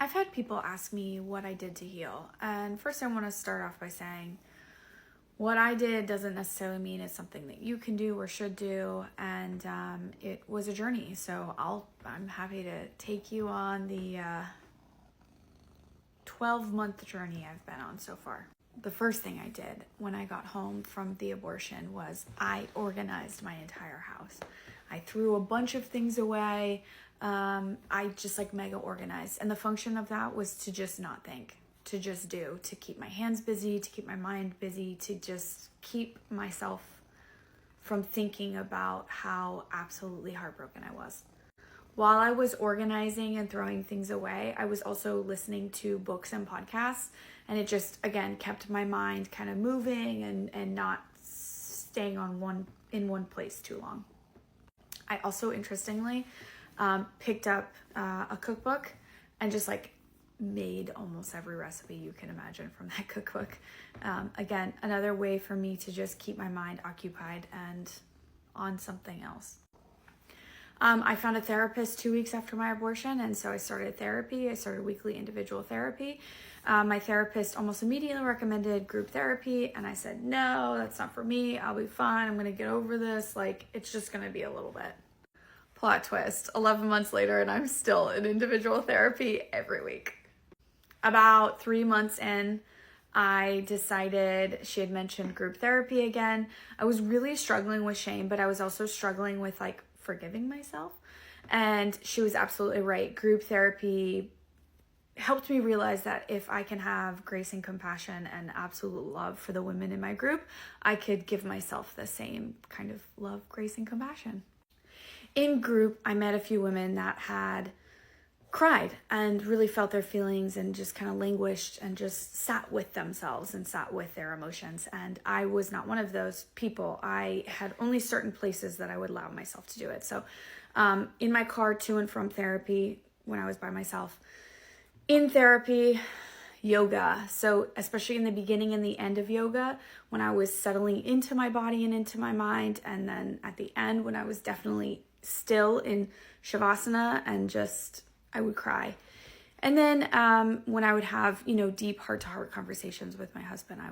I've had people ask me what I did to heal. And first I want to start off by saying what I did doesn't necessarily mean it's something that you can do or should do. And it was a journey. So I'm happy to take you on the 12-month journey I've been on so far. The first thing I did when I got home from the abortion was I organized my entire house. I threw a bunch of things away. I just mega organized. And the function of that was to just not think, to just do, to keep my hands busy, to keep my mind busy, to just keep myself from thinking about how absolutely heartbroken I was. While I was organizing and throwing things away, I was also listening to books and podcasts, and it just, again, kept my mind kind of moving and not staying in one place too long. I also, interestingly, picked up a cookbook and just made almost every recipe you can imagine from that cookbook. Again, another way for me to just keep my mind occupied and on something else. I found a therapist 2 weeks after my abortion, and so I started therapy. I started weekly individual therapy. My therapist almost immediately recommended group therapy, and I said, no, that's not for me. I'll be fine. I'm going to get over this. It's just going to be a little bit. Plot twist, 11 months later, and I'm still in individual therapy every week. About 3 months in, I decided, she had mentioned group therapy again. I was really struggling with shame, but I was also struggling with forgiving myself. And she was absolutely right. Group therapy helped me realize that if I can have grace and compassion and absolute love for the women in my group, I could give myself the same kind of love, grace, and compassion. In group, I met a few women that had cried and really felt their feelings and just kind of languished and just sat with themselves and sat with their emotions. And I was not one of those people. I had only certain places that I would allow myself to do it. So in my car to and from therapy when I was by myself, in therapy, yoga. So especially in the beginning and the end of yoga, when I was settling into my body and into my mind, and then at the end when I was definitely still in shavasana and just I would cry. And then when I would have, deep heart-to-heart conversations with my husband, I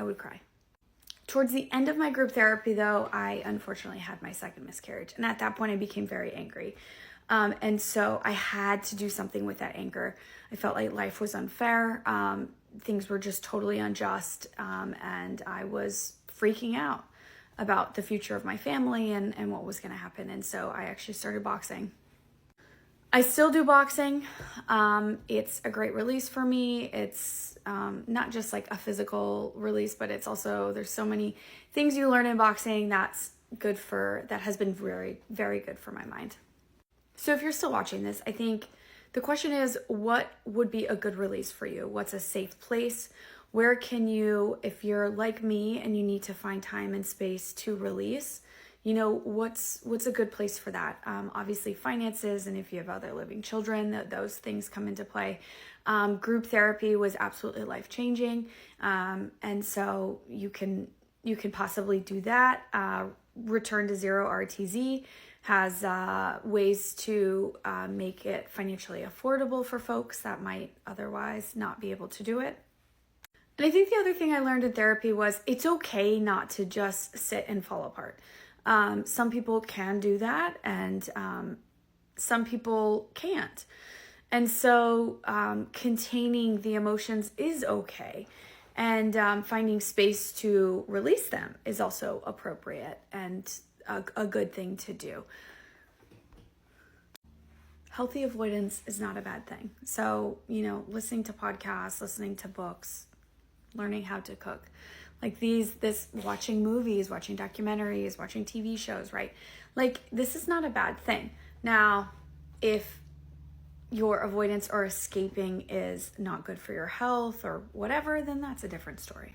would cry. Towards the end of my group therapy, though, I unfortunately had my second miscarriage. And at that point, I became very angry. And so I had to do something with that anger. I felt like life was unfair. Things were just totally unjust. And I was freaking out about the future of my family and what was going to happen. And so I actually started boxing. I still do boxing. It's a great release for me. It's not just a physical release, but it's also, there's so many things you learn in boxing that has been very, very good for my mind. So if you're still watching this, I think the question is, what would be a good release for you? What's a safe place? Where can you, if you're like me and you need to find time and space to release, what's a good place for that? Obviously finances, and if you have other living children, those things come into play. Group therapy was absolutely life-changing. And so you can possibly do that. Return to Zero RTZ has ways to make it financially affordable for folks that might otherwise not be able to do it. And I think the other thing I learned in therapy was it's okay not to just sit and fall apart. Some people can do that, and some people can't. And so containing the emotions is okay. And finding space to release them is also appropriate and a good thing to do. Healthy avoidance is not a bad thing. So, listening to podcasts, listening to books, learning how to cook. Watching movies, watching documentaries, watching TV shows, right? This is not a bad thing. Now, if your avoidance or escaping is not good for your health or whatever, then that's a different story.